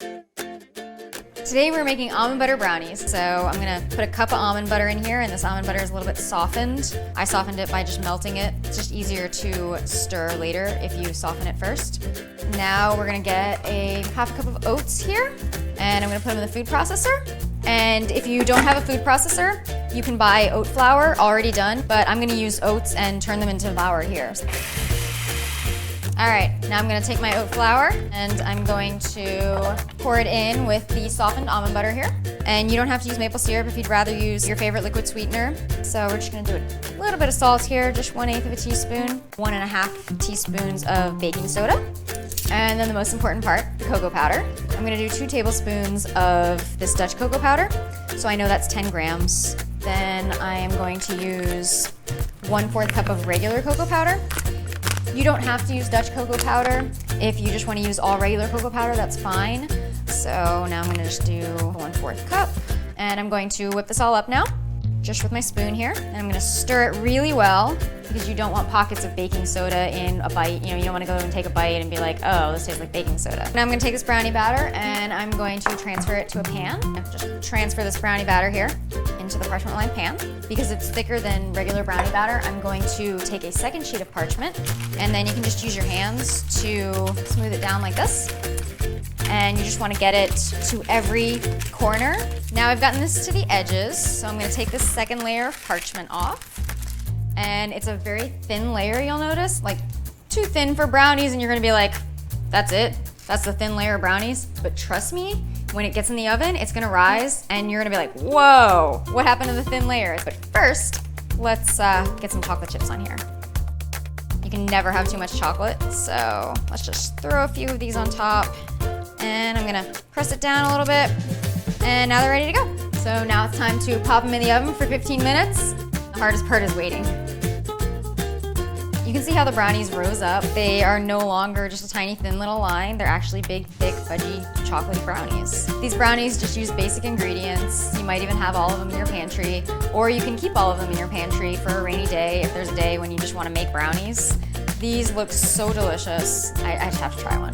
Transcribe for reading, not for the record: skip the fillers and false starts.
Today we're making almond butter brownies. So I'm gonna put a cup of almond butter in here, and this almond butter is a little bit softened. I softened it by just melting it. It's just easier to stir later if you soften it first. Now we're gonna get a half a cup of oats here, and I'm gonna put them in the food processor. And if you don't have a food processor, you can buy oat flour already done, but I'm gonna use oats and turn them into flour here. All right, now I'm gonna take my oat flour and I'm going to pour it in with the softened almond butter here. And you don't have to use maple syrup if you'd rather use your favorite liquid sweetener. So we're just gonna do a little bit of salt here, just 1/8 of a teaspoon, 1.5 teaspoons of baking soda. And then the most important part, the cocoa powder. I'm gonna do 2 tablespoons of this Dutch cocoa powder. So I know that's 10 grams. Then I am going to use 1/4 cup of regular cocoa powder. You don't have to use Dutch cocoa powder. If you just want to use all regular cocoa powder, that's fine. So now I'm going to just do 1/4 cup. And I'm going to whip this all up now, just with my spoon here. And I'm going to stir it really well because you don't want pockets of baking soda in a bite. You know, you don't want to go and take a bite and be like, oh, this tastes like baking soda. Now I'm going to take this brownie batter and I'm going to transfer it to a pan. Just transfer this brownie batter here into the parchment lined pan. Because it's thicker than regular brownie batter, I'm going to take a second sheet of parchment, and then you can just use your hands to smooth it down like this. And you just want to get it to every corner. Now I've gotten this to the edges, so I'm going to take this second layer of parchment off. And it's a very thin layer, you'll notice, like too thin for brownies, and you're going to be like, that's it? That's the thin layer of brownies? But trust me, when it gets in the oven, it's gonna rise and you're gonna be like, whoa, what happened to the thin layer? But first, let's get some chocolate chips on here. You can never have too much chocolate, so let's just throw a few of these on top. And I'm gonna press it down a little bit. And now they're ready to go. So now it's time to pop them in the oven for 15 minutes. The hardest part is waiting. You can see how the brownies rose up. They are no longer just a tiny thin little line. They're actually big, thick, fudgy, chocolatey brownies. These brownies just use basic ingredients. You might even have all of them in your pantry, or you can keep all of them in your pantry for a rainy day if there's a day when you just want to make brownies. These look so delicious. I just have to try one.